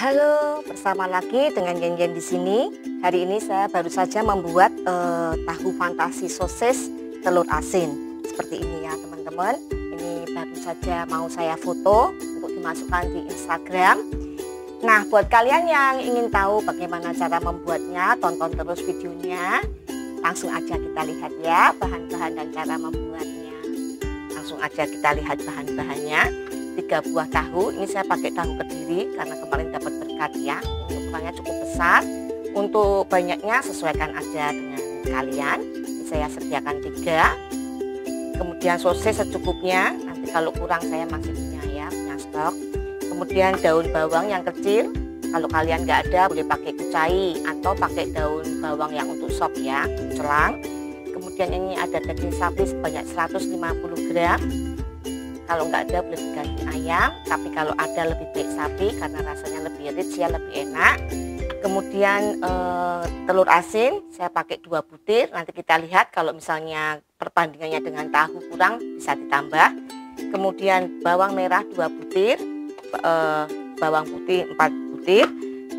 Halo, bersama lagi dengan Yen di sini. Hari ini saya baru saja membuat tahu fantasi sosis telur asin seperti ini ya teman-teman. Ini baru saja mau saya foto untuk dimasukkan di Instagram. Nah, buat kalian yang ingin tahu bagaimana cara membuatnya, tonton terus videonya. Langsung aja kita lihat ya bahan-bahan dan cara membuatnya. Langsung aja kita lihat bahan-bahannya. 3 buah tahu, ini saya pakai tahu Kediri karena kemarin dapat berkat ya. Ini ukurannya cukup besar. Untuk banyaknya sesuaikan aja dengan kalian. Ini saya sediakan 3. Kemudian sosis secukupnya. Nanti kalau kurang saya masih punya ya, punya stok. Kemudian daun bawang yang kecil. Kalau kalian nggak ada boleh pakai kucai atau pakai daun bawang yang untuk sop ya, celang. Kemudian ini ada daging sapi sebanyak 150 gram. Kalau nggak ada boleh diganti ayam, tapi kalau ada lebih baik sapi karena rasanya lebih rich ya, lebih enak. Kemudian telur asin saya pakai 2 butir. Nanti kita lihat kalau misalnya perbandingannya dengan tahu kurang bisa ditambah. Kemudian bawang merah 2 butir, bawang putih 4 butir.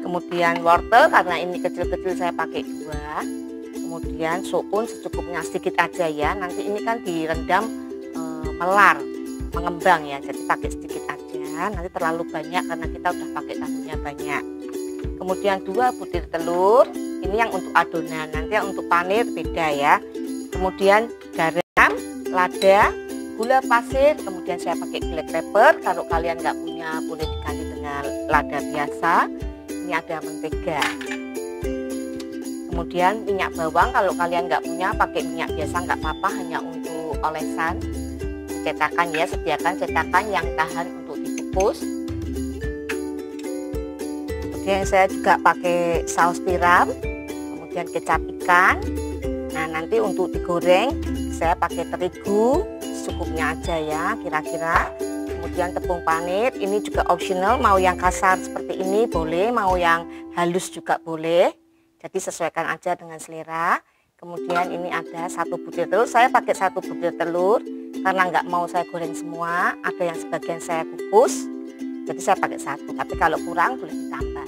Kemudian wortel karena ini kecil-kecil saya pakai 2. Kemudian soun secukupnya sedikit aja ya. Nanti ini kan direndam melar, mengembang ya, jadi pakai sedikit aja, nanti terlalu banyak karena kita udah pakai tahunya banyak. Kemudian 2 butir telur, ini yang untuk adonan, nanti yang untuk panir beda ya. Kemudian garam, lada, gula pasir, kemudian saya pakai black pepper, kalau kalian nggak punya boleh diganti dengan lada biasa. Ini ada mentega. Kemudian minyak bawang, kalau kalian nggak punya pakai minyak biasa nggak apa-apa, hanya untuk olesan. Cetakan ya, sediakan cetakan yang tahan untuk dikukus. Kemudian saya juga pakai saus tiram, kemudian kecap ikan. Nah, nanti untuk digoreng saya pakai terigu secukupnya aja ya, kira-kira. Kemudian tepung panir, ini juga optional, mau yang kasar seperti ini boleh, mau yang halus juga boleh. Jadi sesuaikan aja dengan selera. Kemudian ini ada 1 butir telur, saya pakai 1 butir telur karena nggak mau saya goreng semua, ada yang sebagian saya kukus, jadi saya pakai 1, tapi kalau kurang boleh ditambah.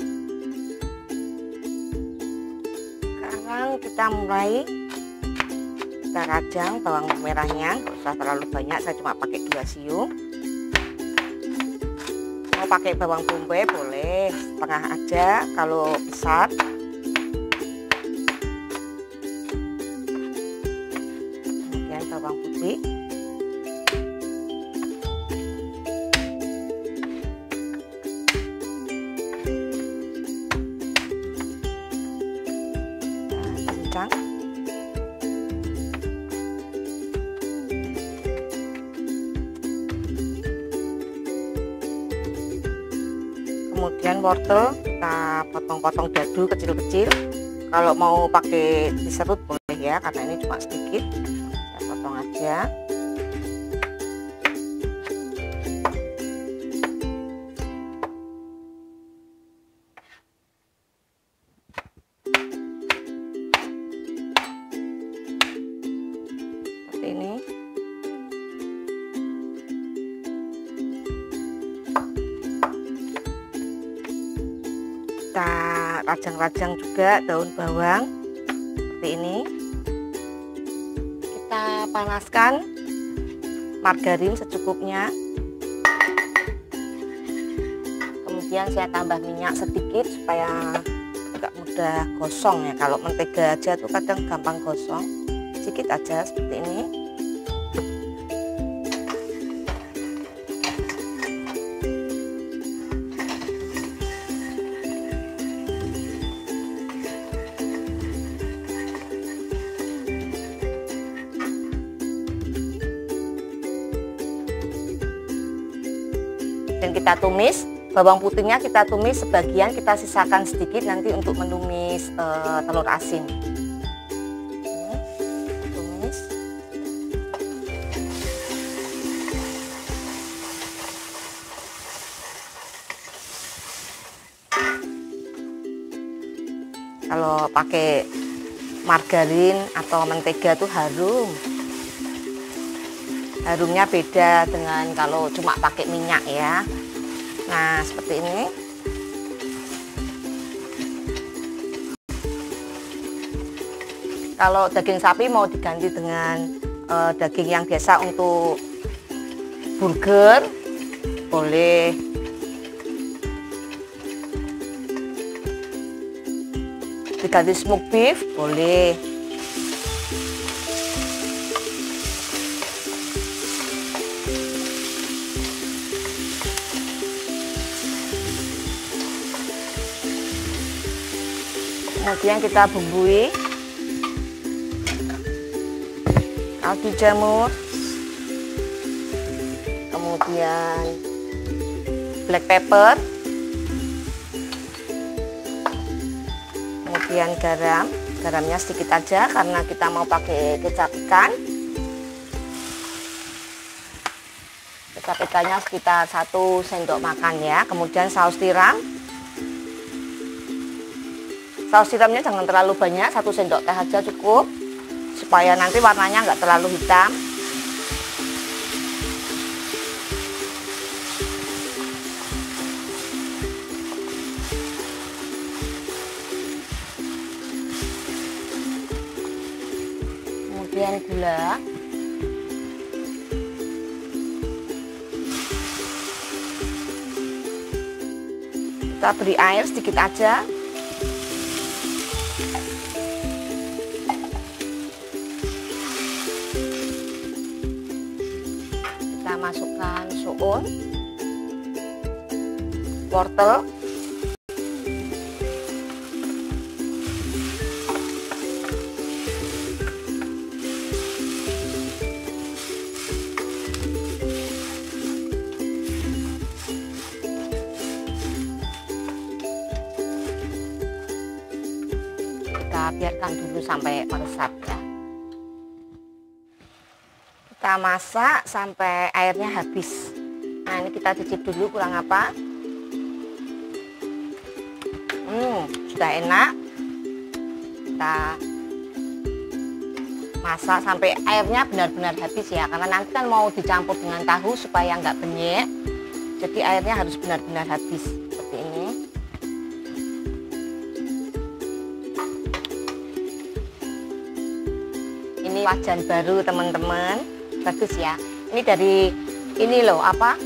Sekarang kita mulai, kita rajang bawang merahnya, nggak usah terlalu banyak, saya cuma pakai 2 siung. Mau pakai bawang bombay boleh, setengah aja kalau besar. Kemudian bawang putih. Kemudian wortel kita potong-potong dadu kecil-kecil. Kalau mau pakai diserut boleh ya, karena ini cuma sedikit. Saya potong aja. Seperti ini. Kita rajang-rajang juga daun bawang seperti ini. Kita panaskan margarin secukupnya. Kemudian saya tambah minyak sedikit supaya agak mudah gosong ya. Kalau mentega aja tuh kadang gampang gosong. Sedikit aja seperti ini. Dan kita tumis, bawang putihnya kita tumis sebagian, kita sisakan sedikit nanti untuk menumis telur asin. Tumis. Kalau pakai margarin atau mentega tuh harum. Harumnya beda dengan kalau cuma pakai minyak ya. Nah, seperti ini. Kalau daging sapi mau diganti dengan daging yang biasa untuk burger, boleh. Diganti smoked beef, boleh. Kemudian kita bumbui kaldu jamur, kemudian black pepper, kemudian garam. Garamnya sedikit aja karena kita mau pakai kecap ikan. Kecap ikannya sekitar 1 sendok makan ya. Kemudian saus tiram. Saus tiramnya jangan terlalu banyak, 1 sendok teh aja cukup, supaya nanti warnanya nggak terlalu hitam. Kemudian gula. Kita beri air sedikit aja. Kita masukkan suun, wortel, kita biarkan dulu sampai meresap ya. Kita masak sampai airnya habis. Nah, ini kita cicip dulu kurang apa. Sudah enak. Kita masak sampai airnya benar-benar habis ya, karena nanti kan mau dicampur dengan tahu supaya nggak benyek. Jadi airnya harus benar-benar habis seperti ini. Ini wajan baru teman-teman. Bagus ya, ini dari ini loh apa,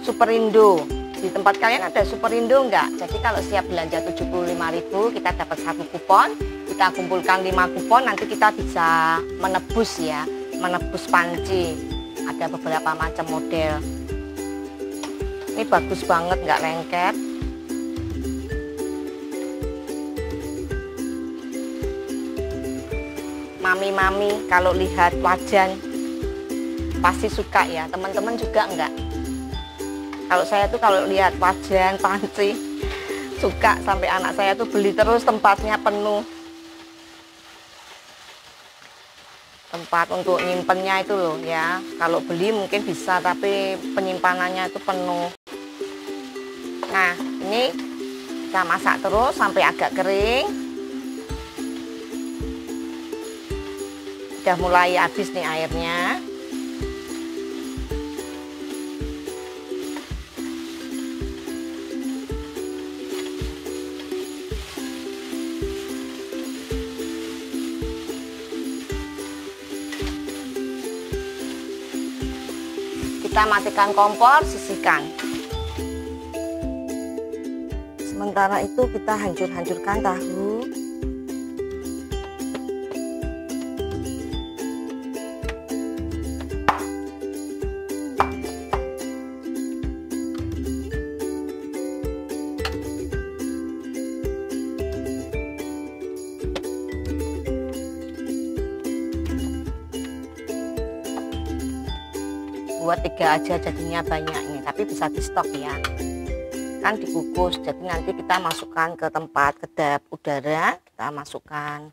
Superindo. Di tempat kalian ada Superindo enggak? Jadi kalau siap belanja 75.000 kita dapat 1 kupon, kita kumpulkan 5 kupon, nanti kita bisa menebus ya, menebus panci. Ada beberapa macam model. Ini bagus banget, nggak lengket. Mami-mami kalau lihat wajan pasti suka ya, teman-teman juga enggak? Kalau saya tuh kalau lihat wajan panci suka, sampai anak saya tuh beli terus, tempatnya penuh. Tempat untuk nyimpennya itu loh ya, kalau beli mungkin bisa, tapi penyimpanannya itu penuh. Nah, ini kita masak terus sampai agak kering. Udah mulai habis nih airnya. Kita matikan kompor, sisihkan. Sementara itu kita hancur-hancurkan tahu. Buat 3 aja jadinya banyak nih, tapi bisa di stok ya, kan dikukus. Jadi nanti kita masukkan ke tempat kedap udara, kita masukkan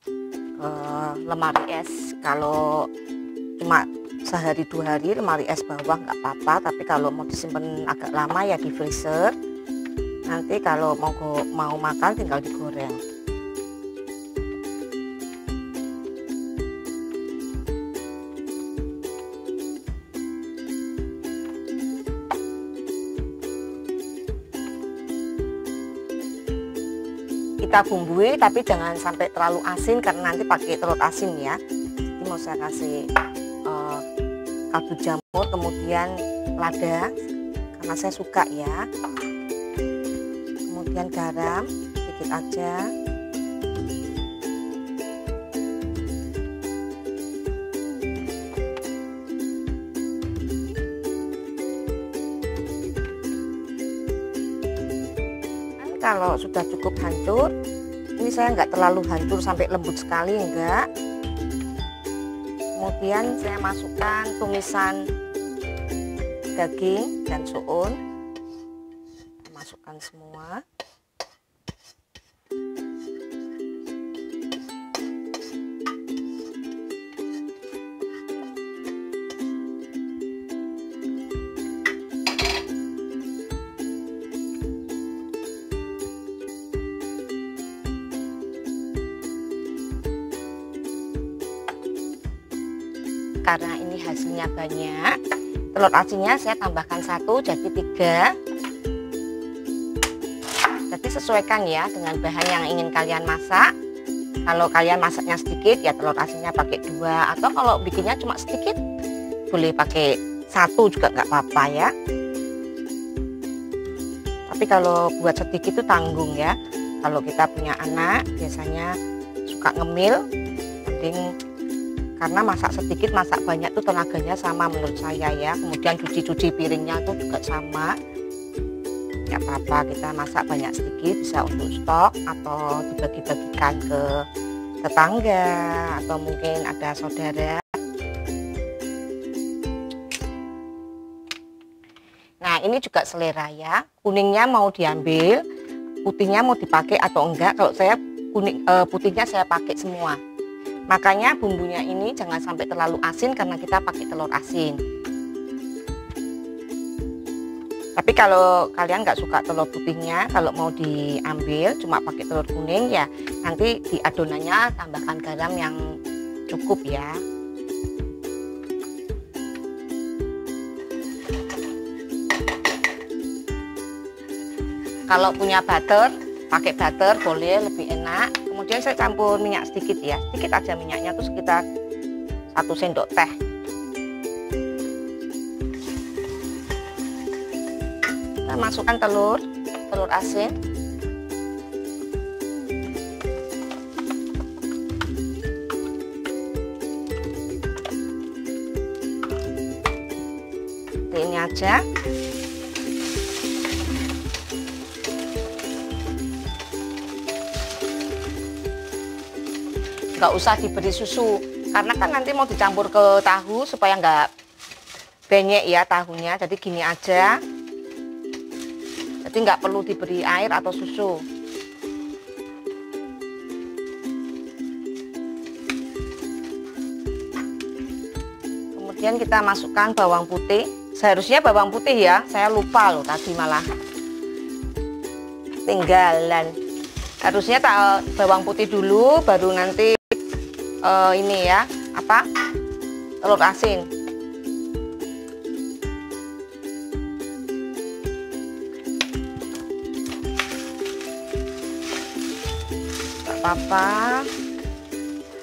ke lemari es. Kalau cuma sehari 2 hari, lemari es bawah nggak apa-apa, tapi kalau mau disimpan agak lama ya di freezer. Nanti kalau mau makan tinggal digoreng. kita bumbui, tapi jangan sampai terlalu asin karena nanti pakai telur asin ya. Ini mau saya kasih kaldu jamur, kemudian lada karena saya suka ya, kemudian garam sedikit aja, kalau sudah cukup hancur, ini saya nggak terlalu hancur sampai lembut sekali, enggak. Kemudian saya masukkan tumisan daging dan suun, masukkan semua. Karena ini hasilnya banyak, telur asinnya saya tambahkan 1 jadi 3. Jadi sesuaikan ya dengan bahan yang ingin kalian masak. Kalau kalian masaknya sedikit ya telur asinnya pakai 2, atau kalau bikinnya cuma sedikit boleh pakai 1 juga nggak apa-apa ya. Tapi kalau buat sedikit itu tanggung ya. Kalau kita punya anak biasanya suka ngemil, mending karena masak sedikit masak banyak tuh tenaganya sama menurut saya ya. Kemudian cuci piringnya tuh juga sama. Nggak apa-apa kita masak banyak sedikit, bisa untuk stok atau dibagi-bagikan ke tetangga atau mungkin ada saudara. Nah ini juga selera ya, kuningnya mau diambil, putihnya mau dipakai atau enggak. Kalau saya putihnya saya pakai semua. Makanya bumbunya ini jangan sampai terlalu asin karena kita pakai telur asin. Tapi kalau kalian nggak suka telur putihnya, kalau mau diambil cuma pakai telur kuning ya nanti di adonannya tambahkan garam yang cukup ya. Kalau punya butter, pakai butter boleh, lebih enak. Kemudian saya campur minyak sedikit ya, sedikit aja minyaknya tuh sekitar 1 sendok teh. Kita masukkan telur asin. Ini aja. Nggak usah diberi susu karena kan nanti mau dicampur ke tahu supaya nggak benyek ya tahunya. Jadi gini aja, jadi nggak perlu diberi air atau susu. Kemudian kita masukkan bawang putih. Seharusnya bawang putih ya, saya lupa loh tadi malah tinggalan. Harusnya bawang putih dulu baru nanti ini ya telur asin. Gak apa-apa,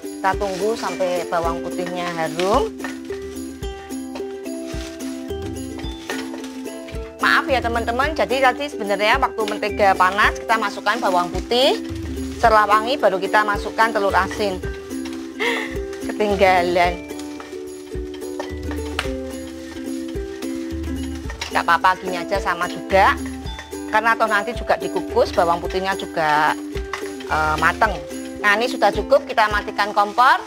kita tunggu sampai bawang putihnya harum. Maaf ya teman-teman, jadi tadi sebenarnya waktu mentega panas kita masukkan bawang putih, setelah wangi baru kita masukkan telur asin. Ketinggalan. Gak apa-apa, gini aja sama juga karena toh nanti juga dikukus, bawang putihnya juga mateng. Nah ini sudah cukup, kita matikan kompor.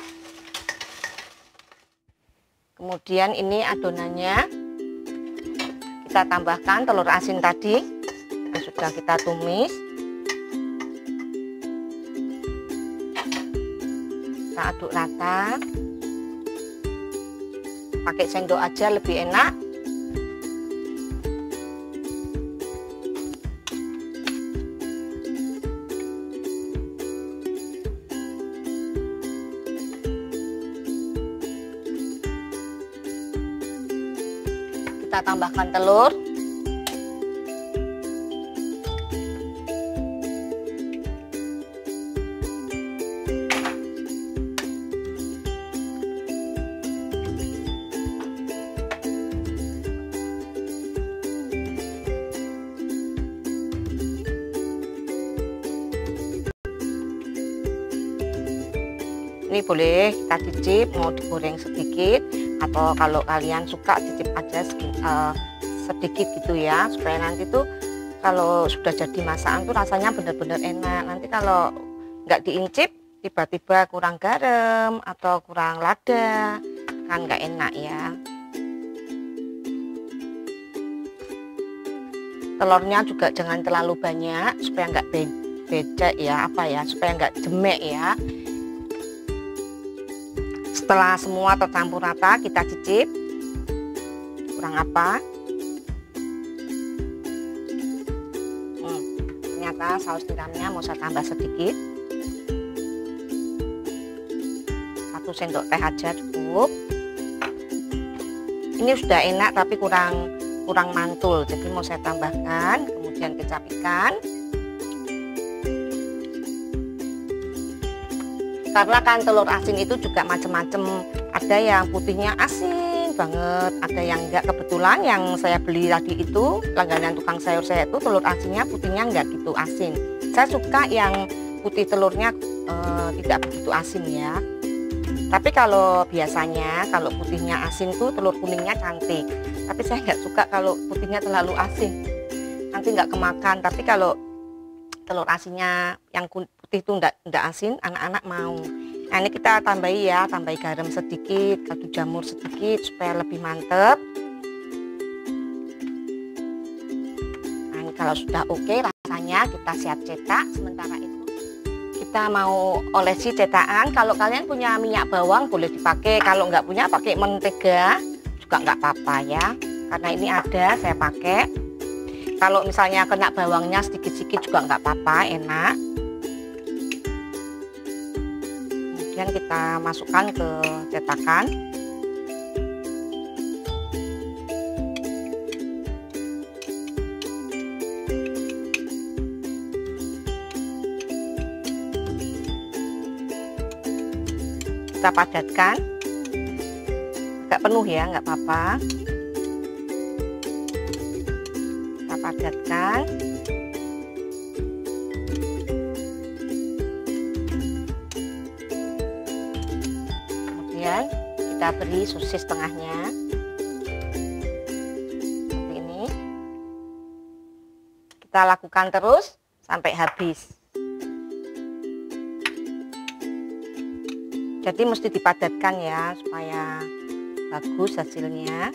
Kemudian ini adonannya kita tambahkan telur asin tadi yang sudah kita tumis. Kita aduk rata, pakai sendok aja lebih enak. Kita tambahkan telur. Ini boleh kita cicip, mau digoreng sedikit, atau kalau kalian suka cicip aja sedikit gitu ya, supaya nanti tuh kalau sudah jadi masakan tuh rasanya benar-benar enak. Nanti kalau nggak diincip tiba-tiba kurang garam atau kurang lada kan nggak enak ya. Telurnya juga jangan terlalu banyak supaya nggak becek ya, supaya nggak jemek ya. Setelah semua tercampur rata, kita cicip kurang apa. Ternyata saus tiramnya mau saya tambah sedikit, 1 sendok teh aja cukup. Ini sudah enak tapi kurang mantul, jadi mau saya tambahkan. Kemudian kecap ikan, karena kan telur asin itu juga macam-macam, ada yang putihnya asin banget, ada yang enggak. Kebetulan yang saya beli tadi itu langganan tukang sayur saya itu telur asinnya putihnya enggak gitu asin. Saya suka yang putih telurnya tidak begitu asin ya. Tapi kalau biasanya kalau putihnya asin tuh telur kuningnya cantik, tapi saya nggak suka kalau putihnya terlalu asin, nanti nggak kemakan. Tapi kalau telur asinnya yang putih itu nggak asin, anak-anak mau. Nah ini kita tambahi ya, tambahi garam sedikit, kaldu jamur sedikit supaya lebih mantep. Nah ini kalau sudah oke rasanya, kita siap cetak. Sementara itu kita mau olesi cetakan. Kalau kalian punya minyak bawang boleh dipakai, kalau nggak punya pakai mentega juga nggak apa-apa ya, karena ini ada saya pakai. Kalau misalnya kena bawangnya sedikit-sedikit juga nggak apa-apa, enak. Kemudian kita masukkan ke cetakan. Kita padatkan, agak penuh ya, nggak apa-apa. Kita padatkan. Kemudian kita beri sosis tengahnya seperti ini. Kita lakukan terus sampai habis. Jadi mesti dipadatkan ya supaya bagus hasilnya.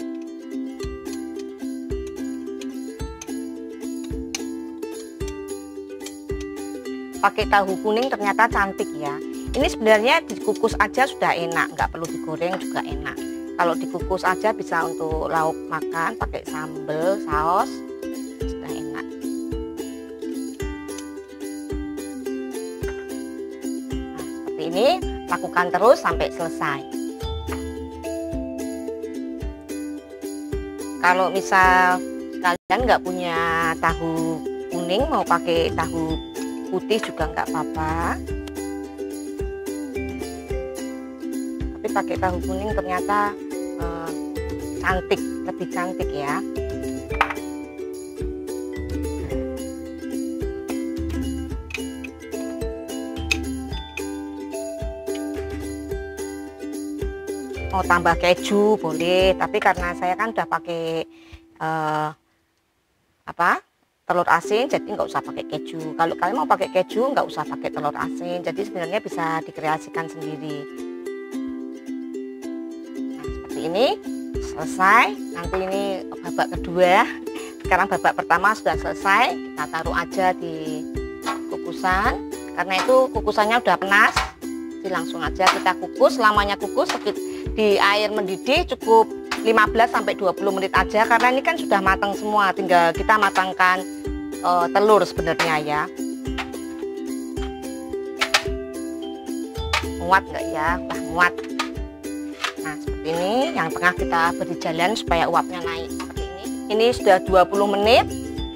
Pakai tahu kuning ternyata cantik ya. Ini sebenarnya dikukus aja sudah enak, nggak perlu digoreng juga enak. Kalau dikukus aja bisa untuk lauk makan, pakai sambal, saus, sudah enak. Nah, seperti ini. Lakukan terus sampai selesai. Kalau misal kalian nggak punya tahu kuning, mau pakai tahu putih juga nggak apa-apa. Tapi pakai tahu kuning ternyata cantik, lebih cantik ya. Mau tambah keju boleh, tapi karena saya kan udah pakai telur asin, jadi nggak usah pakai keju. Kalau kalian mau pakai keju nggak usah pakai telur asin, jadi sebenarnya bisa dikreasikan sendiri. Nah seperti ini selesai. Nanti ini babak kedua. Sekarang babak pertama sudah selesai, kita taruh aja di kukusan. Karena itu kukusannya udah panas, jadi langsung aja kita kukus. Lamanya kukus di air mendidih cukup 15-20 menit aja, karena ini kan sudah matang semua, tinggal kita matangkan telur sebenarnya ya. Muat nggak ya? Wah muat. Nah seperti ini, yang tengah kita beri jalan supaya uapnya naik seperti ini. Ini sudah 20 menit,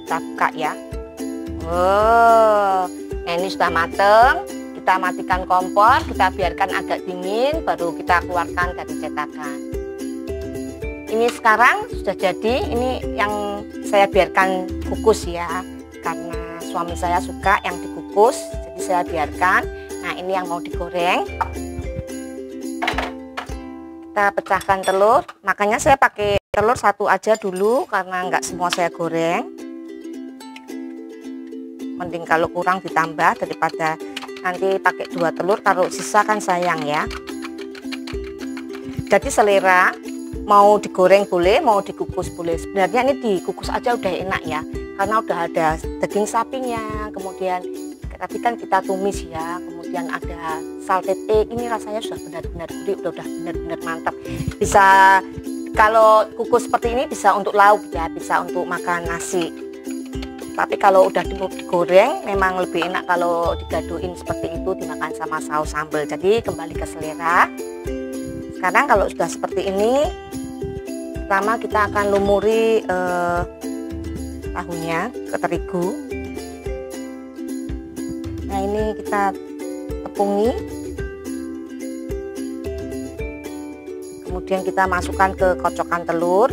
kita buka ya. Nah ini sudah matang. Kita matikan kompor, kita biarkan agak dingin, baru kita keluarkan dari cetakan. Ini sekarang sudah jadi. Ini yang saya biarkan kukus ya, karena suami saya suka yang dikukus, jadi saya biarkan. Nah ini yang mau digoreng. kita pecahkan telur. Makanya saya pakai telur satu aja dulu karena nggak semua saya goreng. Mending kalau kurang ditambah daripada nanti pakai 2 telur, taruh sisa kan sayang ya. Jadi selera, mau digoreng boleh, mau dikukus boleh. Sebenarnya ini dikukus aja udah enak ya, karena udah ada daging sapinya, kemudian tadi kan kita tumis ya, kemudian ada salted egg. Ini rasanya sudah benar-benar gurih, udah benar-benar mantap. Bisa kalau kukus seperti ini bisa untuk lauk ya, bisa untuk makan nasi. Tapi kalau udah digoreng memang lebih enak kalau digaduin seperti itu, dimakan sama saus sambal. Jadi kembali ke selera. Sekarang kalau sudah seperti ini, pertama kita akan lumuri tahunya ke terigu. Nah ini kita tepungi, kemudian kita masukkan ke kocokan telur.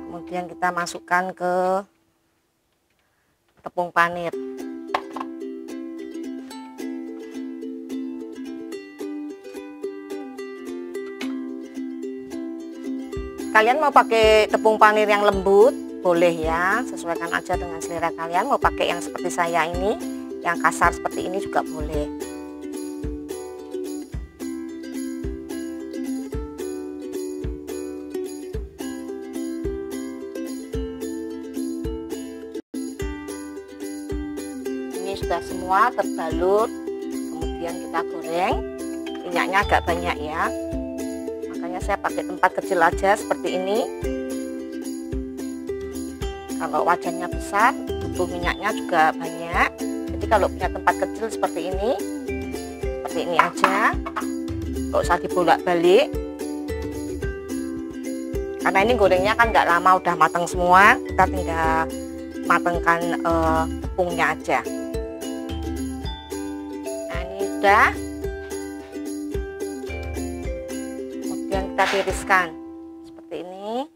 Kemudian kita masukkan ke tepung panir. Kalian mau pakai tepung panir yang lembut boleh ya, sesuaikan aja dengan selera kalian. Mau pakai yang seperti saya ini, yang kasar seperti ini juga boleh. Ini sudah semua terbalut, kemudian kita goreng. Minyaknya agak banyak ya, makanya saya pakai tempat kecil aja seperti ini. Kalau wajannya besar butuh minyaknya juga banyak, jadi kalau punya tempat kecil seperti ini aja, nggak usah dibolak-balik, karena ini gorengnya kan nggak lama udah matang semua. Kita tinggal matangkan tepungnya aja. Nah ini udah, kemudian kita tiriskan seperti ini.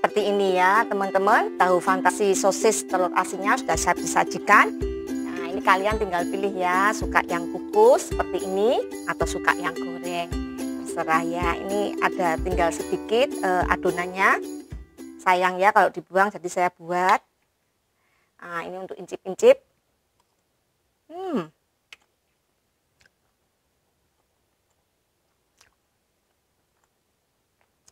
Seperti ini ya teman-teman, tahu fantasi sosis telur asinnya sudah siap disajikan. Nah ini kalian tinggal pilih ya, suka yang kukus seperti ini atau suka yang goreng, terserah ya. Ini ada tinggal sedikit adonannya, sayang ya kalau dibuang, jadi saya buat. Nah ini untuk incip-incip.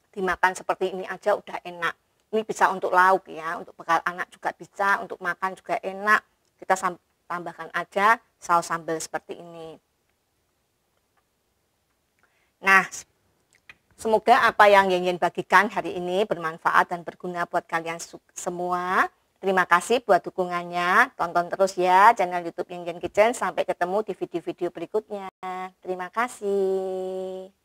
Dimakan seperti ini aja udah enak. Ini bisa untuk lauk ya, untuk bekal anak juga bisa, untuk makan juga enak. Kita tambahkan aja saus sambal seperti ini. Nah, semoga apa yang Yen bagikan hari ini bermanfaat dan berguna buat kalian semua. Terima kasih buat dukungannya. Tonton terus ya channel YouTube Yen Kitchen. Sampai ketemu di video-video berikutnya. Terima kasih.